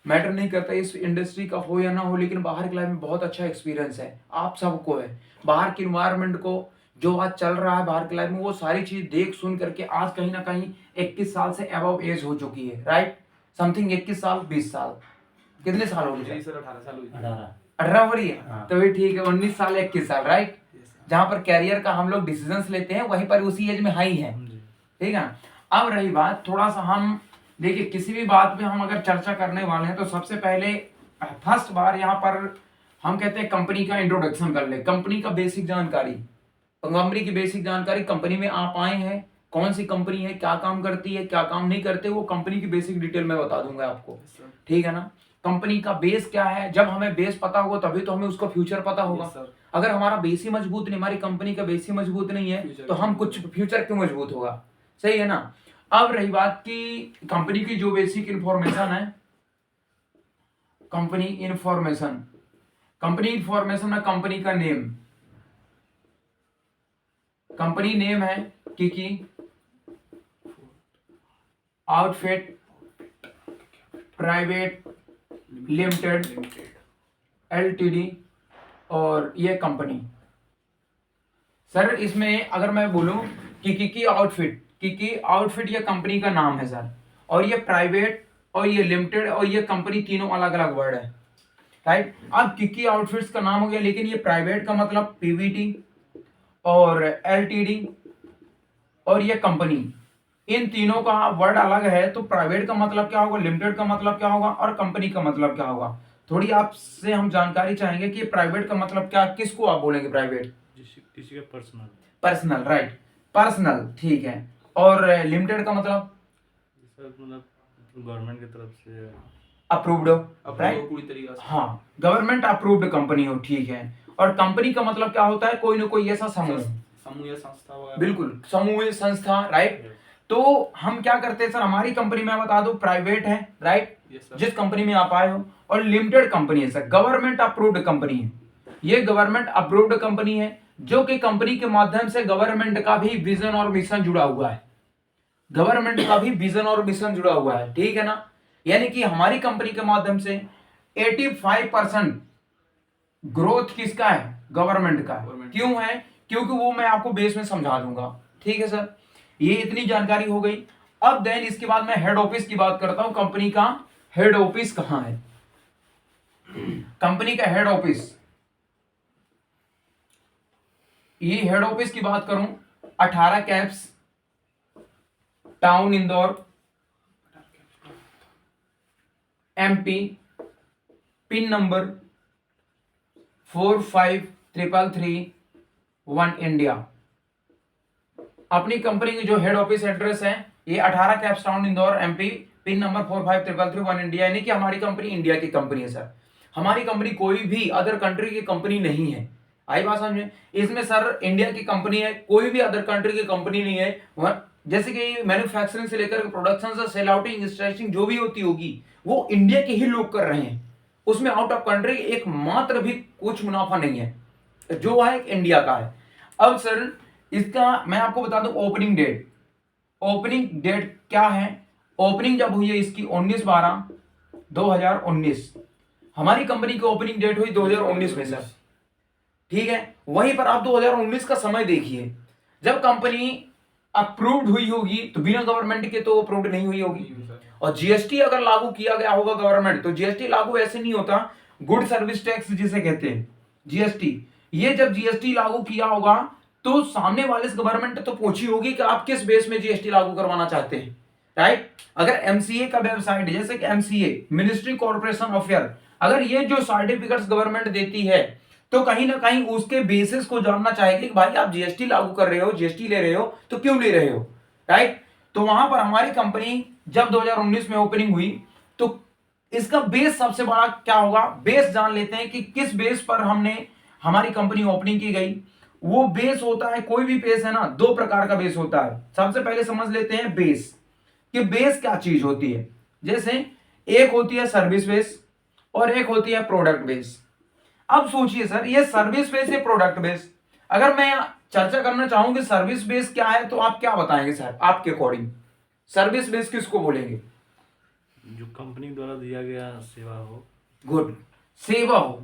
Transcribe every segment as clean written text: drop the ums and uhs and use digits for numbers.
Matter नहीं करता इस इंडस्ट्री का हो या ना हो, लेकिन बाहर की लाइफ में बहुत अच्छा एक्सपीरियंस है आप सबको है। बाहर की इन्वायरमेंट को जो आज चल रहा है बाहर की लाइफ में, वो सारी चीज देख सुन करके आज कहीं ना कहीं 21 साल से अबव एज हो चुकी है, राइट? समथिंग 21 साल 20 साल, कितने साल हो गए सर? 18 साल हुई। 18 हो रही है। हाँ। तो भी ठीक है, 19 साल 21 साल, राइट? Yes, sir। जहां पर कैरियर का हम लोग डिसीजंस लेते हैं वहीं पर उसी एज में हाई है, ठीक है। अब रही बात थोड़ा सा, हम देखिए किसी भी बात पे हम अगर चर्चा करने वाले हैं तो सबसे पहले फर्स्ट बार यहाँ पर हम कहते हैं कंपनी का इंट्रोडक्शन कर ले, कंपनी का बेसिक जानकारी, कंपनी की बेसिक जानकारी। कंपनी में आप आए हैं, कौन सी कंपनी है, क्या काम करती है, क्या काम नहीं करते, वो कंपनी की बेसिक डिटेल में बता दूंगा आपको, ठीक है ना। कंपनी का बेस क्या है, जब हमें बेस पता होगा तभी तो हमें उसका फ्यूचर पता होगा। अगर हमारा बेस ही मजबूत नहीं, हमारी कंपनी का बेस ही मजबूत नहीं है तो हम कुछ फ्यूचर क्यों मजबूत होगा, सही है ना। अब रही बात की कंपनी की जो बेसिक इंफॉर्मेशन है, कंपनी इंफॉर्मेशन, कंपनी इंफॉर्मेशन में कंपनी का नेम, कंपनी नेम है Kiki outfit private limited LTD, और ये कंपनी। सर इसमें अगर मैं बोलूं कि किकी आउटफिट, किकी आउटफिट ये कंपनी का नाम है सर, और ये प्राइवेट और ये लिमिटेड और ये कंपनी तीनों अलग अलग वर्ड है, राइट। अब किकी आउटफिट्स का नाम हो गया, लेकिन ये प्राइवेट का मतलब पीवीटी और एलटीडी और ये कंपनी, इन तीनों का वर्ड अलग है। तो प्राइवेट का मतलब क्या होगा, लिमिटेड का मतलब क्या होगा और कंपनी का मतलब क्या होगा, थोड़ी आपसे हम जानकारी चाहेंगे कि प्राइवेट का मतलब क्या, किसको आप बोलेंगे प्राइवेट? किसी का पर्सनल। पर्सनल, राइट, पर्सनल, ठीक है। और लिमिटेड का मतलब? मतलब गवर्नमेंट की तरफ से अप्रूव्ड, राइट, पूरी तरीके से। हाँ, गवर्नमेंट अप्रूव्ड कंपनी हो, ठीक है। और कंपनी का मतलब क्या होता है, कोई ना कोई ऐसा समूह, समूह या संस्था, बिल्कुल समूह या संस्था, राइट। तो हम क्या करते हैं सर, हमारी कंपनी में बता दो प्राइवेट है, राइट, जिस कंपनी में आप आए हो, और लिमिटेड कंपनी है सर, गवर्नमेंट अप्रूव्ड कंपनी है। ये गवर्नमेंट अप्रूव्ड कंपनी है जो कि कंपनी के माध्यम से गवर्नमेंट का भी विजन और मिशन जुड़ा हुआ है, गवर्नमेंट का भी विजन और मिशन जुड़ा हुआ है, ठीक है ना। यानी कि हमारी कंपनी के माध्यम से 85% ग्रोथ किसका है, गवर्नमेंट का। क्यों है, क्योंकि वो मैं आपको बेस में समझा दूंगा, ठीक है सर। ये इतनी जानकारी हो गई। अब देन इसके बाद मैं हेड ऑफिस की बात करता हूं, कंपनी का हेड ऑफिस कहां है। कंपनी का हेड ऑफिस, ये हेड ऑफिस की बात करूं 18 caps, town Indore, MP, pin number 453331 India. अपनी कंपनी की जो हेड ऑफिस एड्रेस है ये 18 caps town Indore MP, pin number 453331 India, यानी कि हमारी कंपनी इंडिया की कंपनी है सर। हमारी कंपनी कोई भी अदर कंट्री की कंपनी नहीं है, आई बात समझे। इसमें सर इंडिया की कंपनी है, कोई भी अदर कंट्री की कंपनी नहीं है। जैसे कि मैन्युफैक्चरिंग से लेकर प्रोडक्शन से सेल आउटिंग स्ट्रेचिंग जो भी होती होगी वो इंडिया के ही लोग कर रहे हैं, उसमें आउट ऑफ कंट्री एक मात्र भी कुछ मुनाफा नहीं है, जो है इंडिया का है। अब सर इसका मैं आपको बता दूं ओपनिंग डेट, ओपनिंग डेट क्या है, ओपनिंग जब हुई है इसकी 19/12/2019, हमारी कंपनी की ओपनिंग डेट हुई 2019 में सर, ठीक है। वहीं पर आप 2019 का समय देखिए, जब कंपनी अप्रूव्ड हुई होगी तो बिना गवर्नमेंट के तो अप्रूव्ड नहीं हुई होगी। और जीएसटी अगर लागू किया गया होगा गवर्नमेंट, तो जीएसटी लागू ऐसे नहीं होता, गुड सर्विस टैक्स जिसे कहते हैं जीएसटी, ये जब जीएसटी लागू किया होगा तो सामने वाले गवर्नमेंट तो पूछी होगी कि आप किस बेस में जीएसटी लागू करवाना चाहते हैं, राइट। अगर एमसीए का वेबसाइट, जैसे कि एमसीए मिनिस्ट्री कॉर्पोरेशन अफेयर, अगर ये जो सर्टिफिकेट्स गवर्नमेंट देती है तो कहीं ना कहीं उसके बेसिस को जानना चाहेगी कि भाई आप जीएसटी लागू कर रहे हो, जीएसटी ले रहे हो तो क्यों ले रहे हो, राइट। तो वहां पर हमारी कंपनी जब 2019 में ओपनिंग हुई तो इसका बेस सबसे बड़ा क्या होगा, बेस जान लेते हैं कि किस बेस पर हमने हमारी कंपनी ओपनिंग की गई। वो बेस होता है, कोई भी बेस है ना, दो प्रकार का बेस होता है। सबसे पहले समझ लेते हैं बेस, कि बेस क्या चीज होती है। जैसे एक होती है सर्विस बेस और एक होती है प्रोडक्ट बेस। अब सोचिए सर, ये सर्विस बेस है प्रोडक्ट बेस, अगर मैं चर्चा करना चाहूं कि सर्विस बेस क्या है तो आप क्या बताएंगे सर, आपके अकॉर्डिंग सर्विस बेस किसको बोलेंगे? जो कंपनी द्वारा दिया गया सेवा हो। गुड, सेवा हो,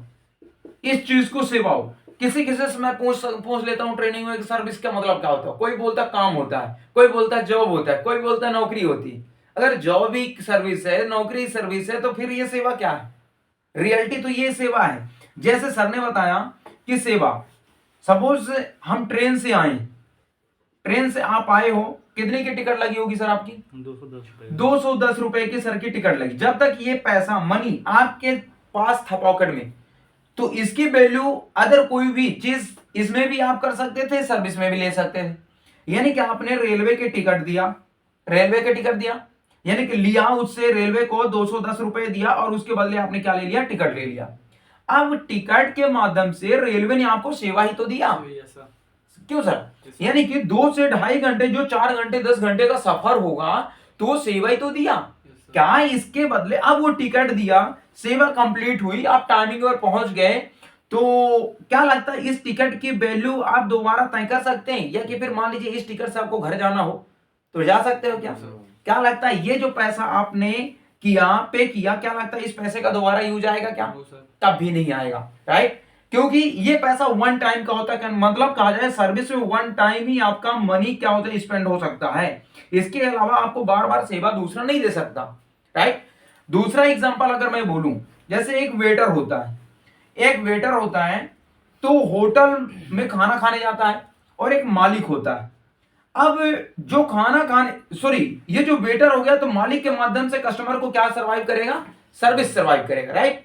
इस चीज को सेवा हो। किसी किसी से मैं पूछ लेता हूँ ट्रेनिंग में, सर्विस का मतलब क्या होता है। कोई बोलता काम होता है, कोई बोलता जॉब होता है, कोई बोलता नौकरी होती है। अगर जॉब ही सर्विस है, नौकरी सर्विस है, तो फिर ये सेवा क्या है? रियलिटी तो ये सेवा है। जैसे सर ने बताया कि सेवा, सपोज हम ट्रेन से आए, ट्रेन से आप आए हो, कितने की टिकट लगी होगी सर आपकी? 210 रुपए। 210 रुपए की सर की टिकट लगी। जब तक ये पैसा मनी आपके पास था पॉकेट में, तो इसकी वैल्यू अदर कोई भी चीज इसमें भी आप कर सकते थे, सर्विस में भी ले सकते थे। यानी कि आपने रेलवे के टिकट दिया, रेलवे के टिकट दिया, यानी कि लिया उससे, रेलवे को 210 रुपए दिया और उसके बदले आपने क्या ले लिया? टिकट ले लिया। अब टिकट के माध्यम से रेलवे ने आपको सेवा ही तो दिया। क्यों सर? यानी कि 2 से 2.5 घंटे, जो 4 घंटे 10 घंटे का सफर होगा, तो सेवा ही तो दिया। क्या इसके बदले अब वो टिकट दिया, सेवा कंप्लीट हुई, आप टाइमिंग पर पहुंच गए, तो क्या लगता है इस टिकट की वैल्यू आप दोबारा तय कर सकते हैं? या कि फिर मान लीजिए इस टिकट से आपको घर जाना हो तो जा सकते हो क्या? क्या लगता है ये जो पैसा आपने किया, पे किया, क्या लगता है इस पैसे का दोबारा यूज आएगा क्या? तब भी नहीं आएगा, राइट? क्योंकि ये पैसा वन टाइम का होता है। मतलब कहा जाए सर्विस में वन टाइम ही आपका मनी क्या होता है? स्पेंड हो सकता है। इसके अलावा आपको बार बार सेवा दूसरा नहीं दे सकता, राइट? दूसरा एग्जांपल अगर मैं बोलूं, जैसे एक वेटर होता है, एक वेटर होता है तो होटल में खाना खाने जाता है, और एक मालिक होता है। अब जो खाना खाने, सॉरी, ये जो वेटर हो गया, तो मालिक के माध्यम से कस्टमर को क्या सर्वाइव करेगा? सर्विस सर्वाइव करेगा, राइट?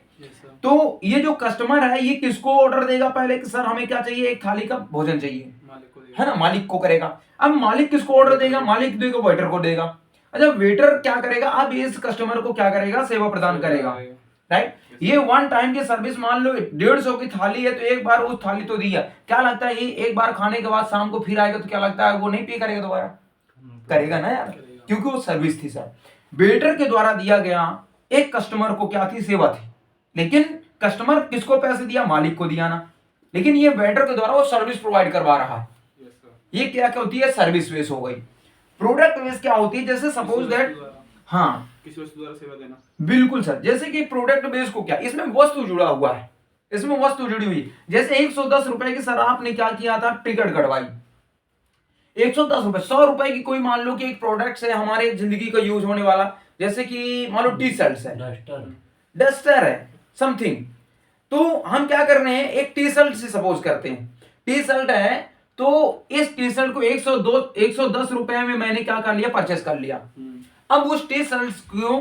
तो ये जो कस्टमर है, ये किसको ऑर्डर देगा पहले कि सर हमें क्या चाहिए? एक थाली का भोजन चाहिए, है ना? मालिक को करेगा। अब मालिक किसको ऑर्डर देगा? मालिक देगा वेटर को देगा। अच्छा, वेटर क्या करेगा? अब इस कस्टमर को क्या करेगा? सेवा प्रदान करेगा, राइट? ये वन टाइम की सर्विस, मान लो 150 की थाली है, तो एक बार उस थाली तो दिया। क्या लगता है ये एक बार खाने के बाद शाम को फिर आएगा तो क्या लगता है वो नहीं पे करेगा? दोबारा करेगा ना यार, क्योंकि वो सर्विस थी सर। वेटर के द्वारा दिया गया एक कस्टमर को क्या थी? सेवा थी। लेकिन कस्टमर किसको पैसे दिया? मालिक को दिया ना। लेकिन ये वेटर के द्वारा वो सर्विस प्रोवाइड करवा रहा है। ये क्या क्या होती है? सर्विस बेस हो गई। प्रोडक्ट बेस क्या होती है? जैसे सपोज दैट, हाँ, किसी वस्तु द्वारा सेवा देना। बिल्कुल सर। जैसे कि प्रोडक्ट बेस को क्या, इसमें वस्तु जुड़ा हुआ है, इसमें वस्तु जुड़ी हुई। जैसे 110 रुपए की सर आपने क्या किया था? टिकट कटवाई। 110 रुपए, 100 रुपए की कोई मान लो कि एक प्रोडक्ट है हमारे जिंदगी का यूज होने वाला, जैसे कि मान लो टी शर्ट है, डस्टर है, समथिंग। तो हम क्या कर रहे हैं? एक टी शर्ट से सपोज करते हैं, टी शर्ट है, तो इस टी शर्ट को 110 रुपए में मैंने क्या कर लिया? परचेस कर लिया। अब उस टी शर्ट को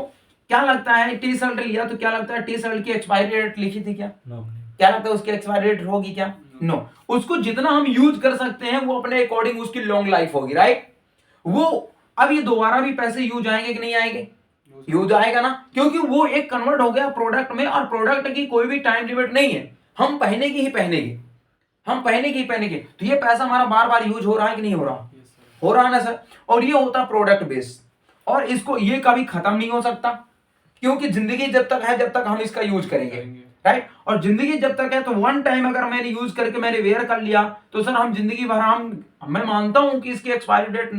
क्या लगता है? टी शर्ट लिया तो क्या लगता है टी शर्ट की एक्सपायरी डेट लिखी थी क्या? क्या लगता है उसकी एक्सपायरी डेट होगी क्या? नो। उसको जितना हम यूज कर सकते हैं वो अपने अकॉर्डिंग उसकी लॉन्ग लाइफ होगी, राइट? वो अब ये दोबारा भी पैसे यूज आएंगे कि नहीं आएंगे? यूज आएगा ना, क्योंकि वो एक कन्वर्ट हो गया प्रोडक्ट में, और प्रोडक्ट की कोई भी टाइम लिमिट नहीं है। हम पहनेंगे ही पहनेंगे, हम पहनेंगे ही पहनेंगे। तो ये पैसा हमारा बार बार यूज हो रहा है कि नहीं हो रहा? हो रहा है ना सर। और ये होता प्रोडक्ट बेस, और इसको ये कभी खत्म नहीं हो सकता, क्योंकि जिंदगी जब तक है, जब तक हम इसका यूज करेंगे, राइट? और जिंदगी जब तक है, तो वन टाइम अगर मैंने यूज करके मैंने वेयर कर लिया, तो सर हम जिंदगी भर, हम, मैं मानता हूं कि इसकी एक्सपायरी डेट,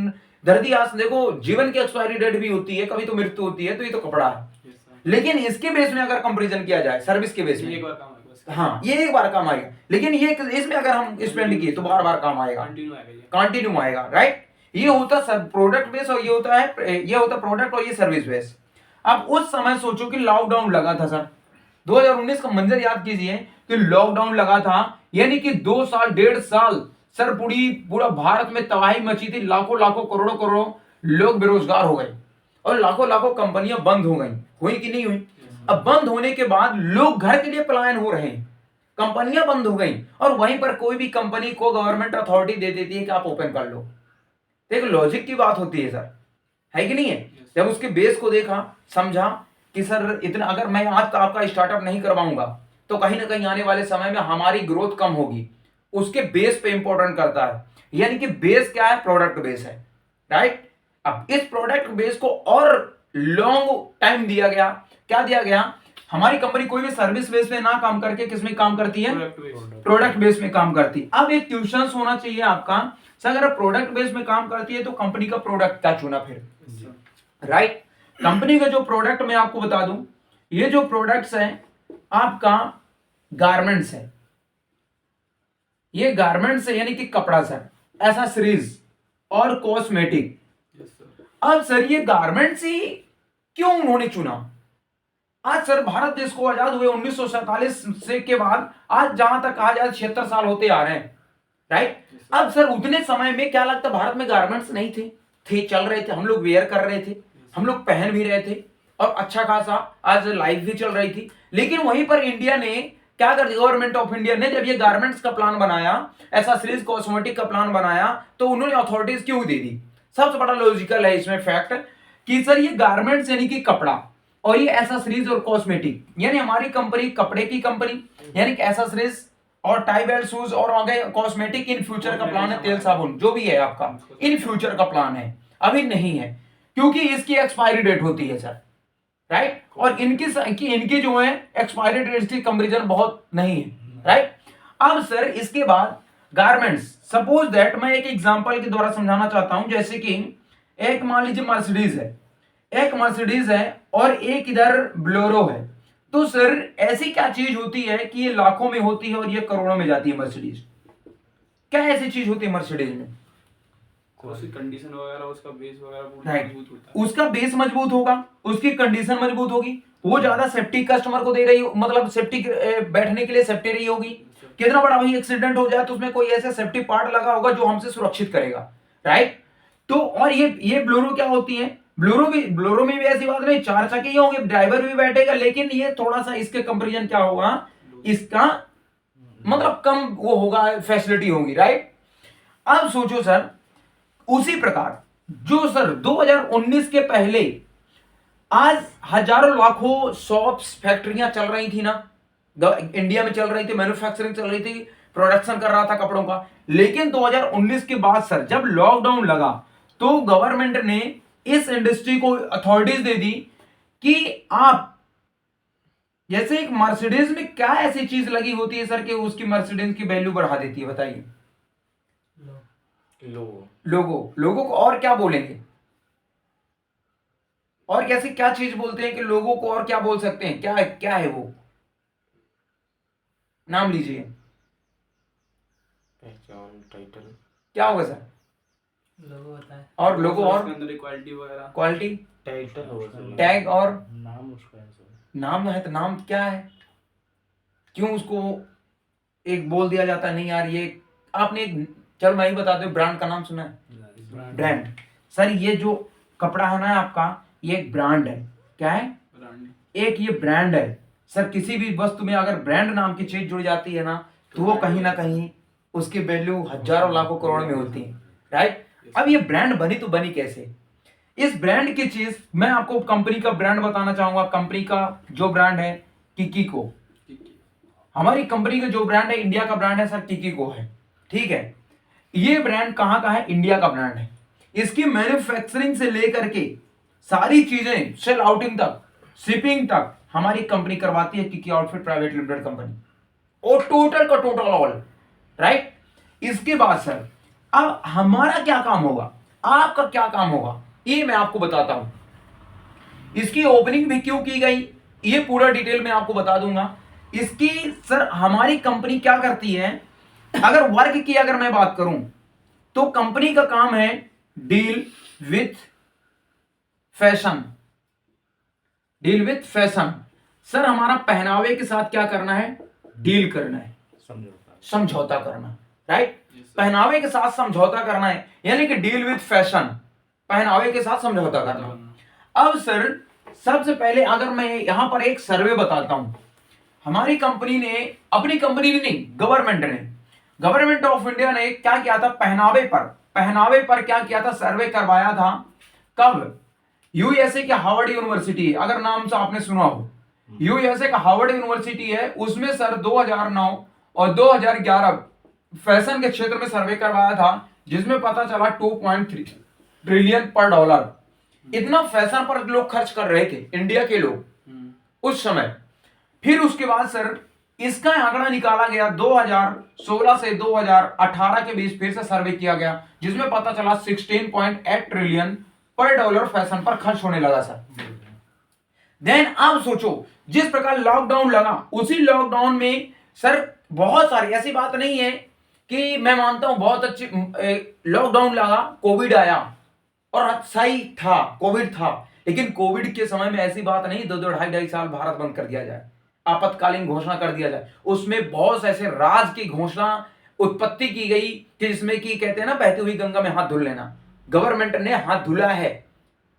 धरती आज देखो, जीवन की एक्सपायरी डेट भी होती है, कभी तो मृत्यु होती है, तो ये तो कपड़ा है। लेकिन इसके बेस में अगर कंपैरिजन किया जाए, सर्विस के बेस में, एक बार काम आएगा, हाँ, ये एक बार काम आएगा। लेकिन ये इसमें अगर हम स्पेंड किए तो बार बार काम आएगा, कंटिन्यू आएगा, राइट? ये होता सर प्रोडक्ट बेस, और ये होता प्रोडक्ट, और ये सर्विस बेस। अब उस समय सोचो कि लॉकडाउन लगा था सर, 2019 का मंजर याद कीजिए कि लॉकडाउन लगा था, यानी कि 2 साल 1.5 साल सर पूरा भारत में तबाही मची थी। लाखों लाखों करोड़ों करोड़ों लोग बेरोजगार हो गए, और लाखों लाखों कंपनियां बंद हो गई। हुई कि नहीं हुई? अब बंद होने के बाद लोग घर के लिए पलायन हो रहे हैं, कंपनियां बंद हो गई, और वहीं पर कोई भी कंपनी को गवर्नमेंट अथॉरिटी दे देती है कि आप ओपन कर लो। एक लॉजिक की बात होती है सर, है कि नहीं है? जब उसके बेस को देखा, समझा कि सर इतना, अगर मैं आज आपका स्टार्टअप नहीं करवाऊंगा तो कहीं ना कहीं आने वाले समय में हमारी ग्रोथ कम होगी। उसके बेस पे इंपॉर्टेंट करता है, यानी कि बेस क्या है? प्रोडक्ट बेस है, राइट? अब इस प्रोडक्ट बेस को और लॉन्ग टाइम दिया गया। क्या दिया गया? हमारी कंपनी कोई भी सर्विस बेस में ना काम करके किस में काम करती है? प्रोडक्ट बेस में काम करती है। अब एक क्वेश्चन होना चाहिए आपका, सर अगर प्रोडक्ट बेस में काम करती है तो कंपनी का प्रोडक्ट क्या चुना फिर, राइट? कंपनी का जो प्रोडक्ट मैं आपको बता दूं, ये जो प्रोडक्ट्स हैं आपका गारमेंट्स है, ये गारमेंट्स है यानी कि कपड़ा सर, एसेसरीज और कॉस्मेटिक। अब सर ये गारमेंट्स ही क्यों उन्होंने चुना? आज सर भारत देश को आजाद हुए 1947 से के बाद आज जहां तक कहा जाए 76 साल होते आ रहे हैं, राइट। अब सर उतने समय में क्या लगता भारत में गारमेंट्स नहीं थे, चल रहे थे, हम लोग वेयर कर रहे थे, हम लोग पहन भी रहे थे और अच्छा खासा आज लाइफ भी चल रही थी। लेकिन वहीं पर इंडिया ने क्या कर दिया, गवर्नमेंट ऑफ इंडिया ने जब ये गारमेंट्स का प्लान बनाया, एसेसरीज कॉस्मेटिक का प्लान बनाया, तो उन्होंने अथॉरिटीज क्यों दे दी? सबसे बड़ा लॉजिकल है इसमें फैक्ट कि सर ये गारमेंट्स यानी कि कपड़ा और ये एसेसरीज और कॉस्मेटिक, यानी हमारी कंपनी कपड़े की कंपनी यानी कि एसेसरीज और टाई बेल्ट शूज और आगे कॉस्मेटिक इन फ्यूचर का प्लान है, तेल साबुन जो भी है आपका इन फ्यूचर का प्लान है, अभी नहीं है क्योंकि इसकी एक्सपायरी डेट होती है सर, राइट। और इनकी जो है एक्सपायरी डेट की कंपैरिजन बहुत नहीं है, राइट। अब सर इसके बाद गारमेंट्स, सपोज दैट मैं एक एग्जांपल के द्वारा समझाना चाहता हूं, जैसे कि एक मान लीजिए मर्सिडीज है, एक मर्सिडीज है और एक इधर ब्लोरो है, तो सर ऐसी क्या चीज होती है कि ये लाखों में होती है और ये करोड़ों में जाती है मर्सिडीज? क्या ऐसी चीज होती है मर्सिडीज में? उसकी कंडीशन वगैरह, उसका बेस वगैरह पूरा राइट, मजबूत होता है। उसका बेस मजबूत होगा, उसकी कंडीशन मजबूत होगी, वो ज्यादा सेफ्टी कस्टमर को दे रही, मतलब सेफ्टी बैठने के लिए सेफ्टी रही होगी। कितना बड़ा भाई एक्सीडेंट हो जाए तो उसमें कोई ऐसा सेफ्टी पार्ट लगा होगा जो हमसे सुरक्षित करेगा, राइट। तो और ये ब्लोरो क्या होती है, ब्लोरो में भी ऐसी बात नहीं, चार चक्के ही होंगे, ड्राइवर भी बैठेगा, लेकिन ये थोड़ा सा इसके कंपैरिजन क्या होगा, इसका मतलब कम वो होगा, फैसिलिटी होगी, राइट। अब सोचो सर उसी प्रकार जो सर 2019 के पहले आज हजारों लाखों शॉप्स फैक्ट्रियां चल रही थी ना, इंडिया में चल रही थी, मैन्युफैक्चरिंग चल रही थी, प्रोडक्शन कर रहा था कपड़ों का। लेकिन 2019 के बाद सर जब लॉकडाउन लगा तो गवर्नमेंट ने इस इंडस्ट्री को अथॉरिटीज दे दी कि आप, जैसे एक मर्सिडीज में क्या ऐसी चीज लगी होती है सर कि उसकी मर्सिडीज की वैल्यू बढ़ा देती है, बताइए? लोगों को और क्या बोलेंगे, और कैसे क्या चीज बोलते हैं कि लोगों को और क्या बोल सकते हैं, क्या है वो, नाम लीजिए, पहचान, टाइटल, क्या होगा सर? लोगो होता है और लोगो और उसके अंदर क्वालिटी वगैरह, क्वालिटी, टाइटल होगा, टैग और नाम उसका है सर। नाम है, तो नाम क्या है? क्यों उसको एक बोल दिया जाता है नहीं यार ये आपने चल मैं ही बता दूं, ब्रांड का नाम सुना है? ब्रांड। सर ये जो कपड़ा है ना आपका, ये एक ब्रांड है, क्या है? ब्रांड। एक ये ब्रांड है सर। किसी भी वस्तु में अगर ब्रांड नाम की चीज जुड़ जाती है ना तो वो कहीं ना कहीं उसकी वैल्यू हजारों लाखों करोड़ में होती है, राइट। अब ये ब्रांड बनी तो बनी कैसे? इस ब्रांड की चीज मैं आपको कंपनी का ब्रांड बताना चाहूंगा। कंपनी का जो ब्रांड है किकीको, हमारी कंपनी का जो ब्रांड है, इंडिया का ब्रांड है सर, किकीको है, ठीक है। ये ब्रांड कहां का है? इंडिया का ब्रांड है। इसकी मैन्युफैक्चरिंग से लेकर के सारी चीजें, सेल आउटिंग तक, शिपिंग तक हमारी कंपनी करवाती है, Kiki outfit private limited company, और टोटल का टोटल ऑल, राइट। इसके बाद सर अब हमारा क्या काम होगा, आपका क्या काम होगा, ये मैं आपको बताता हूं। इसकी ओपनिंग भी क्यों की गई ये पूरा डिटेल में आपको बता दूंगा। इसकी सर हमारी कंपनी क्या करती है, अगर वर्क की अगर मैं बात करूं तो कंपनी का काम है deal with fashion. Deal with fashion sir हमारा पहनावे के साथ क्या करना है? डील करना है, समझौता करना, राइट। पहनावे के साथ समझौता करना है, यानी कि डील विथ फैशन, पहनावे के साथ समझौता करना। अब सर सबसे पहले अगर मैं यहां पर एक सर्वे बताता हूं, हमारी कंपनी ने, अपनी कंपनी ने नहीं, गवर्नमेंट ऑफ इंडिया ने क्या किया था, पहनावे पर क्या किया था, सर्वे करवाया था। कब? यूएसए के हार्वर्ड यूनिवर्सिटी, अगर नाम से आपने सुना हो, यूएसए का हार्वर्ड यूनिवर्सिटी है, उसमें सर 2009 और 2011 फैशन के क्षेत्र में सर्वे करवाया था, जिसमें पता चला 2.3 ट्रिलियन पर डॉलर, इतना फैशन पर लोग खर्च कर रहे थे, इंडिया के लोग उस समय। फिर उसके बाद सर इसका आंकड़ा निकाला गया 2016 से 2018 के बीच, फिर से सर्वे किया गया, जिसमें पता चला 16.8 ट्रिलियन पर डॉलर फैशन पर खर्च होने लगा सर। देन अब सोचो जिस प्रकार लॉकडाउन लगा, उसी लॉकडाउन में सर बहुत सारी, ऐसी बात नहीं है कि मैं मानता हूं बहुत अच्छी लॉकडाउन लगा, कोविड आया और सही था, कोविड था, लेकिन कोविड के समय में ऐसी बात नहीं 2-2 ढाई साल भारत बंद कर दिया जाए, आपातकालीन घोषणा कर दिया जाए। उसमें बहुत ऐसे राज की घोषणा उत्पत्ति की गई कि जिसमें कि कहते हैं ना बहती हुई गंगा में हाथ धुल लेना। गवर्नमेंट ने हाथ धुला है,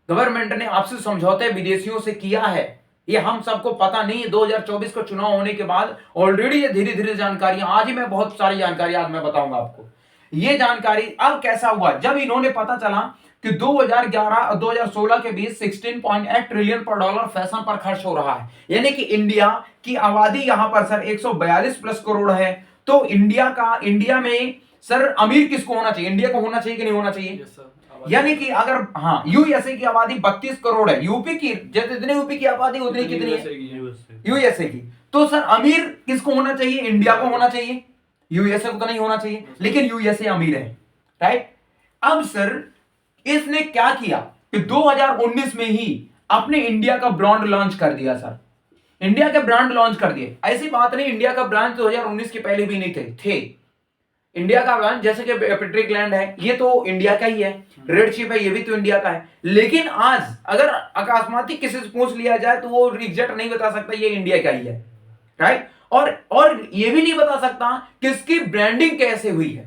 गवर्नमेंट ने आपसे समझौते विदेशियों से किया है, ये हम सबको पता नहीं है। 2024 का चुनाव होने के बाद ऑलरेडी ये धीरे धीरे जानकारियां, आज ही मैं बहुत सारी जानकारी आज मैं बताऊंगा आपको। ये जानकारी अब कैसा हुआ, जब इन्होंने पता चला कि 2011 और 2016 के बीच 16.8 ट्रिलियन पर डॉलर फैशन पर खर्च हो रहा है, यानी कि इंडिया की आबादी यहां पर सर 142 प्लस करोड़ है। तो इंडिया में सर अमीर किसको होना चाहिए, इंडिया को होना चाहिए कि नहीं होना चाहिए? Yes sir. यानी कि अगर हाँ यूएसए की आबादी 32 करोड़ है, यूपी की जितने यूपी की आबादी उतनी कितनी है यूएसए की। तो सर अमीर किसको होना चाहिए, इंडिया को होना चाहिए, यूएसए को तो नहीं होना चाहिए, लेकिन यूएसए अमीर है, राइट। अब सर इसने क्या किया कि 2019 में ही अपने इंडिया का ब्रांड लॉन्च कर दिया सर, इंडिया के ब्रांड लॉन्च कर दिए। ऐसी बात नहीं इंडिया का ब्रांड 2019 के पहले भी नहीं थे इंडिया का ब्रांड, जैसे कि पेट्रिक लैंड है, ये तो इंडिया का ही है, रेड शिप है, ये भी तो इंडिया का है। लेकिन आज अगर अकस्मात किसी से पूछ लिया जाए तो वो एग्जैक्ट नहीं बता सकता ये इंडिया का ही है, राइट। और ये भी नहीं बता सकता कि इसकी ब्रांडिंग कैसे हुई है,